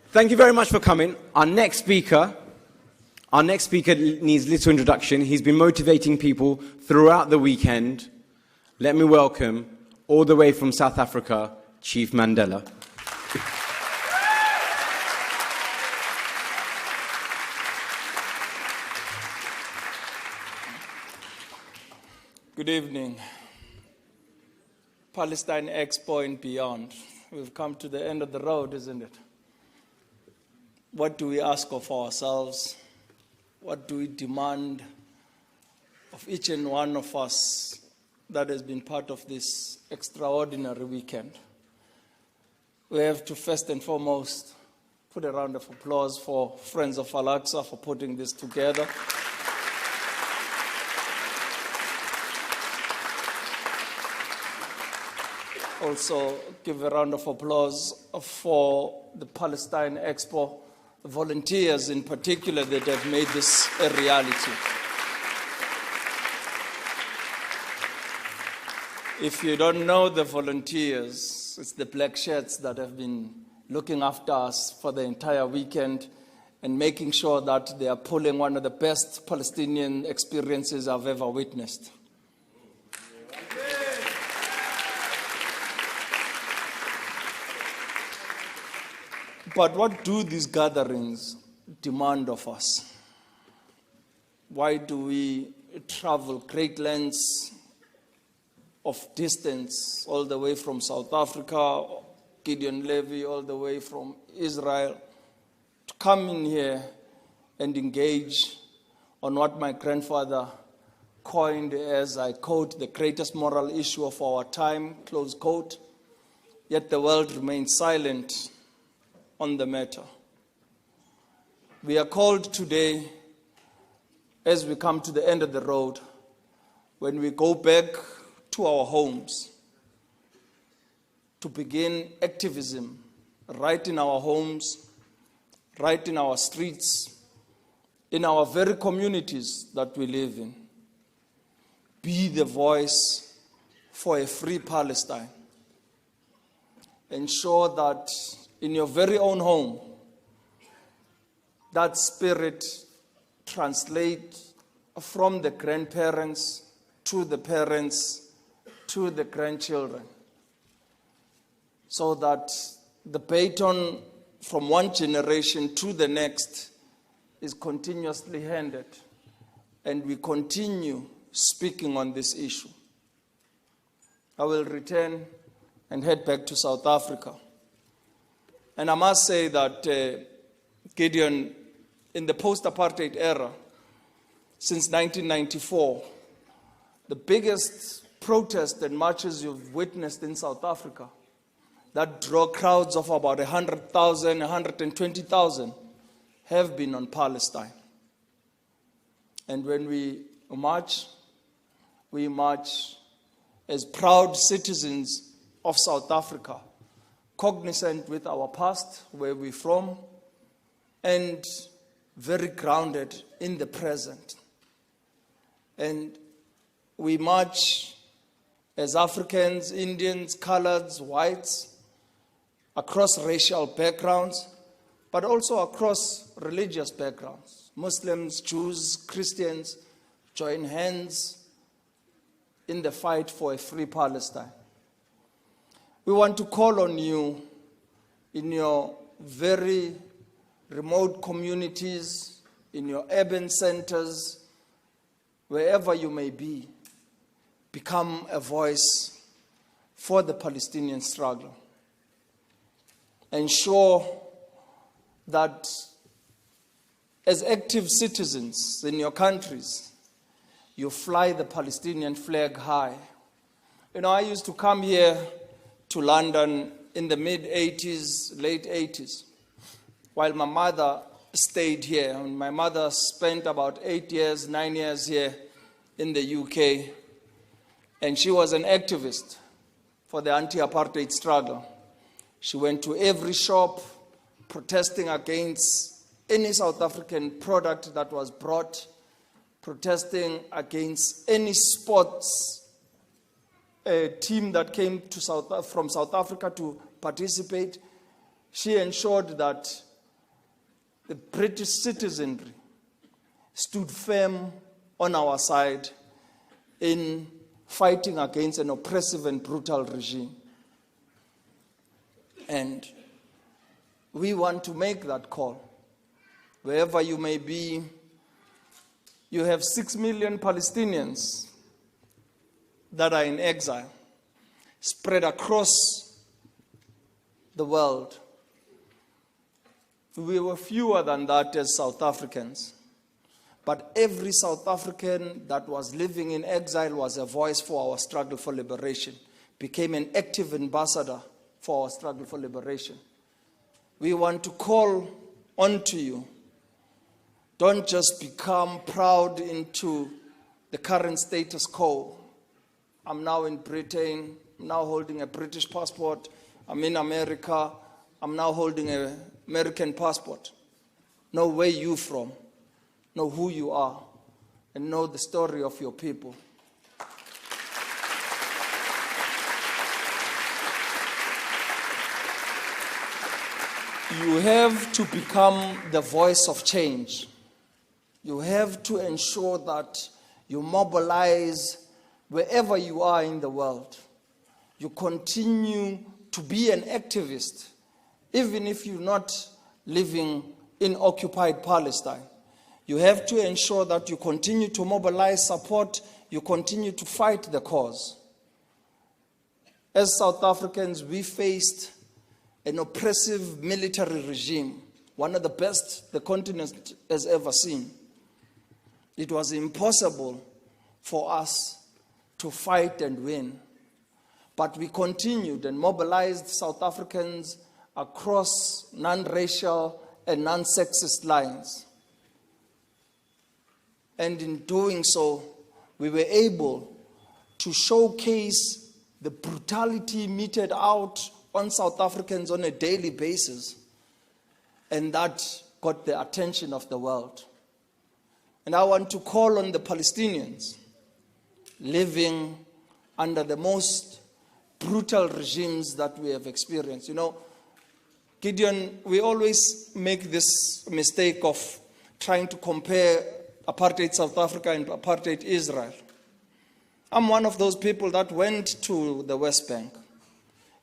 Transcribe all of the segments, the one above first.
Thank you very much for coming. Our next speaker needs little introduction. He's been motivating people throughout the weekend. Let me welcome, all the way from South Africa, Chief Mandela. Good evening. Palestine Expo and beyond. We've come to the end of the road, isn't it? What do we ask of ourselves? What do we demand of each and one of us that has been part of this extraordinary weekend? We have to first and foremost put a round of applause for Friends of Al-Aqsa for putting this together. Also, give a round of applause for the Palestine Expo, the volunteers in particular that have made this a reality. If you don't know the volunteers, it's the black shirts that have been looking after us for the entire weekend and making sure that they are pulling one of the best Palestinian experiences I've ever witnessed. But what do these gatherings demand of us? Why do we travel great lengths of distance all the way from South Africa, Gideon Levy, all the way from Israel, to come in here and engage on what my grandfather coined as, I quote, the greatest moral issue of our time, close quote, yet the world remains silent on the matter. We are called today, as we come to the end of the road, when we go back to our homes, to begin activism right in our homes, right in our streets, in our very communities that we live in. Be the voice for a free Palestine. Ensure that in your very own home, that spirit translates from the grandparents to the parents to the grandchildren, so that the baton from one generation to the next is continuously handed, and we continue speaking on this issue. I will return and head back to South Africa. And I must say that Gideon, in the post-apartheid era, since 1994, the biggest protest and marches you've witnessed in South Africa that draw crowds of about 100,000, 120,000 have been on Palestine. And when we march as proud citizens of South Africa, cognizant with our past, where we're from, and very grounded in the present. And we march as Africans, Indians, coloreds, whites, across racial backgrounds, but also across religious backgrounds. Muslims, Jews, Christians join hands in the fight for a free Palestine. We want to call on you in your very remote communities, in your urban centers, wherever you may be, become a voice for the Palestinian struggle. Ensure that as active citizens in your countries, you fly the Palestinian flag high. You know, I used to come here to London in the mid-80s, late 80s, while my mother stayed here. And my mother spent about 9 years here in the UK, and she was an activist for the anti-apartheid struggle. She went to every shop protesting against any South African product that was brought, protesting against any sports team that came to from South Africa to participate. She ensured that the British citizenry stood firm on our side in fighting against an oppressive and brutal regime. And we want to make that call. Wherever you may be, you have 6 million Palestinians that are in exile, spread across the world. We were fewer than that as South Africans. But every South African that was living in exile was a voice for our struggle for liberation, became an active ambassador for our struggle for liberation. We want to call on to you. Don't just become proud into the current status quo. I'm now in Britain, I'm now holding a British passport, I'm in America, I'm now holding an American passport. Know where you're from, know who you are, and know the story of your people. You have to become the voice of change. You have to ensure that you mobilize wherever you are in the world. You continue to be an activist, even if you're not living in occupied Palestine. You have to ensure that you continue to mobilize support, you continue to fight the cause. As South Africans, we faced an oppressive military regime, one of the best the continent has ever seen. It was impossible for us to fight and win. But we continued and mobilized South Africans across non-racial and non-sexist lines. And in doing so, we were able to showcase the brutality meted out on South Africans on a daily basis. And that got the attention of the world. And I want to call on the Palestinians living under the most brutal regimes that we have experienced. You know, Gideon, we always make this mistake of trying to compare apartheid South Africa and apartheid Israel. I'm one of those people that went to the West Bank.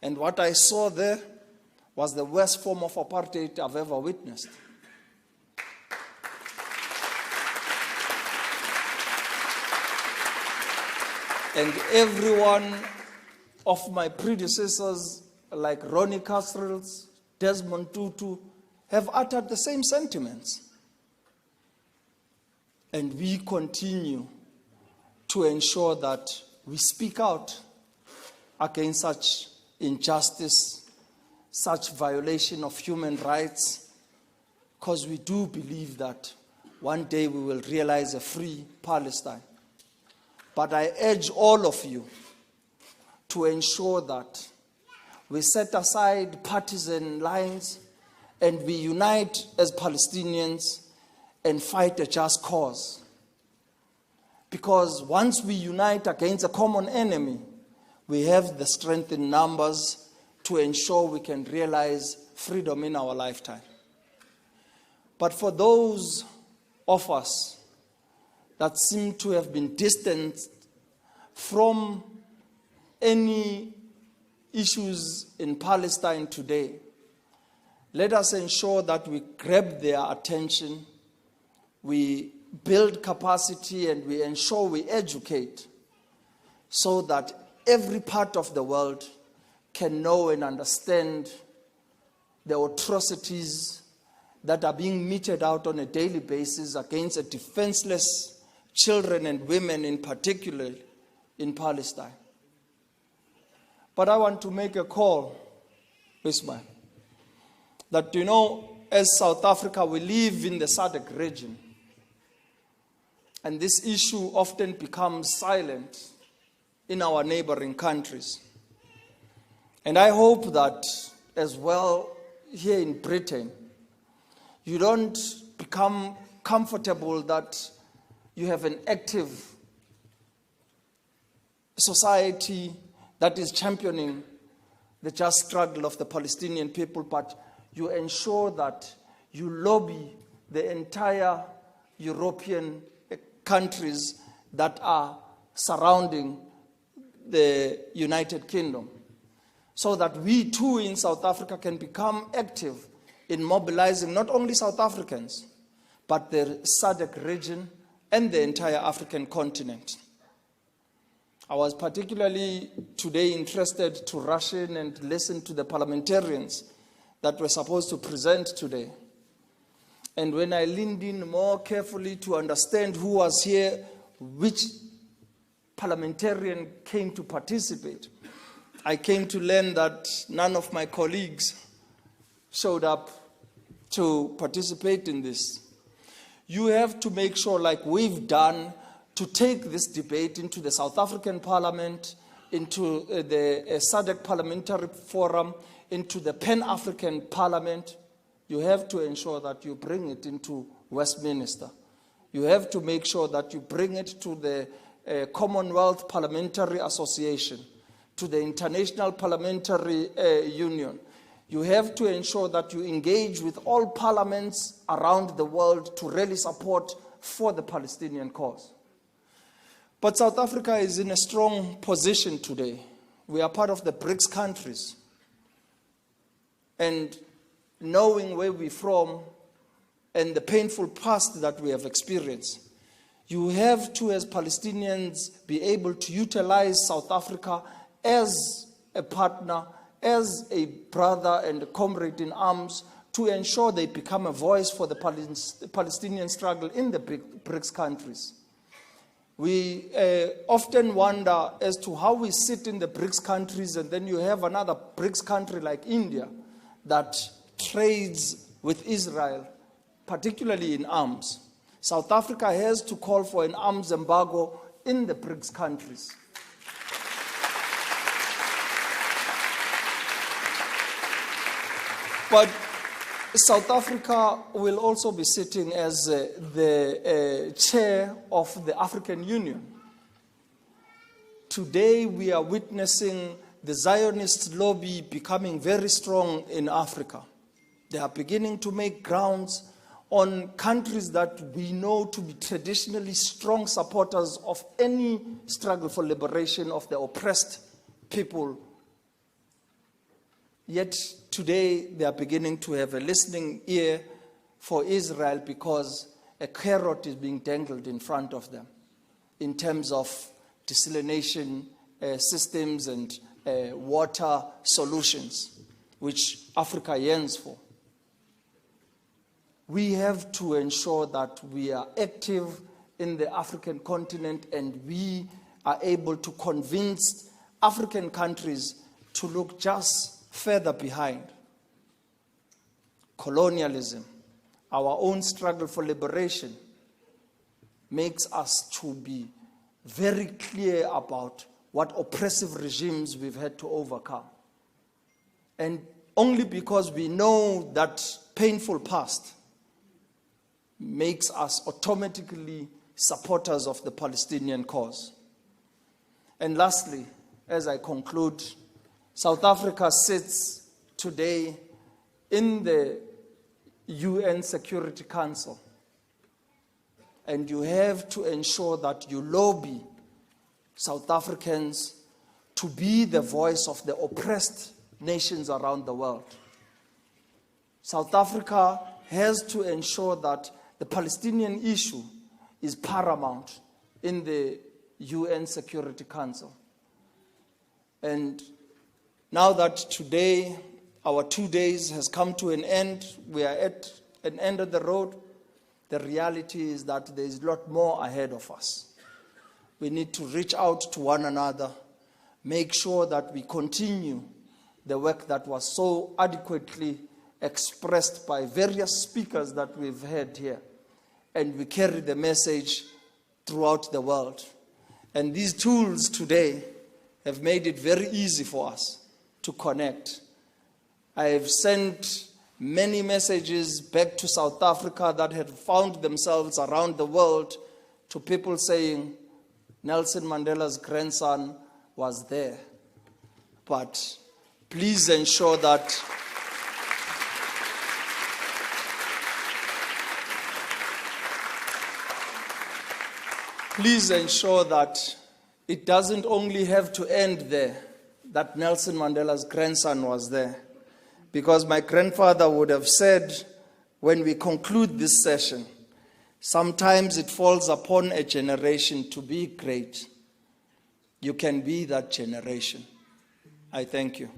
And what I saw there was the worst form of apartheid I've ever witnessed. And every one of my predecessors, like Ronnie Kasrils, Desmond Tutu, have uttered the same sentiments. And we continue to ensure that we speak out against such injustice, such violation of human rights, because we do believe that one day we will realize a free Palestine. But I urge all of you to ensure that we set aside partisan lines and we unite as Palestinians and fight a just cause. Because once we unite against a common enemy, we have the strength in numbers to ensure we can realize freedom in our lifetime. But for those of us that seem to have been distanced from any issues in Palestine today, let us ensure that we grab their attention, we build capacity, and we ensure we educate so that every part of the world can know and understand the atrocities that are being meted out on a daily basis against the defenseless children and women, in particular in Palestine. But I want to make a call, Ismail, that, you know, as South Africa, we live in the SADC region. And this issue often becomes silent in our neighboring countries. And I hope that as well here in Britain, you don't become comfortable that you have an active society that is championing the just struggle of the Palestinian people, but you ensure that you lobby the entire European countries that are surrounding the United Kingdom, so that we too in South Africa can become active in mobilizing not only South Africans, but the SADC region and the entire African continent. I was particularly today interested to rush in and listen to the parliamentarians that were supposed to present today. And when I leaned in more carefully to understand who was here, which parliamentarian came to participate, I came to learn that none of my colleagues showed up to participate in this. You have to make sure, like we've done, to take this debate into the South African Parliament, into the SADC Parliamentary Forum, into the Pan-African Parliament. You have to ensure that you bring it into Westminster. You have to make sure that you bring it to the Commonwealth Parliamentary Association, to the International Parliamentary Union. You have to ensure that you engage with all parliaments around the world to really support for the Palestinian cause. But South Africa is in a strong position today. We are part of the BRICS countries. And knowing where we're from and the painful past that we have experienced, you have to, as Palestinians, be able to utilize South Africa as a partner, as a brother and a comrade in arms, to ensure they become a voice for the Palestinian struggle in the BRICS countries. We often wonder as to how we sit in the BRICS countries, and then you have another BRICS country like India that trades with Israel, particularly in arms. South Africa has to call for an arms embargo in the BRICS countries. But South Africa will also be sitting as the chair of the African Union. Today we are witnessing the Zionist lobby becoming very strong in Africa. They are beginning to make grounds on countries that we know to be traditionally strong supporters of any struggle for liberation of the oppressed people. Yet today they are beginning to have a listening ear for Israel because a carrot is being dangled in front of them in terms of desalination systems and water solutions, which Africa yearns for. We have to ensure that we are active in the African continent and we are able to convince African countries to look just further behind. Colonialism, our own struggle for liberation, makes us to be very clear about what oppressive regimes we've had to overcome. And only because we know that painful past makes us automatically supporters of the Palestinian cause. And lastly, as I conclude, South Africa sits today in the UN Security Council. And you have to ensure that you lobby South Africans to be the voice of the oppressed nations around the world. South Africa has to ensure that the Palestinian issue is paramount in the UN Security Council. And now that today, our 2 days has come to an end, we are at an end of the road, the reality is that there is a lot more ahead of us. We need to reach out to one another, make sure that we continue the work that was so adequately expressed by various speakers that we've heard here. And we carry the message throughout the world. And these tools today have made it very easy for us to connect. I have sent many messages back to South Africa that had found themselves around the world to people saying, Nelson Mandela's grandson was there. But please ensure that please ensure that it doesn't only have to end there, that Nelson Mandela's grandson was there. Because my grandfather would have said, when we conclude this session, sometimes it falls upon a generation to be great. You can be that generation. I thank you.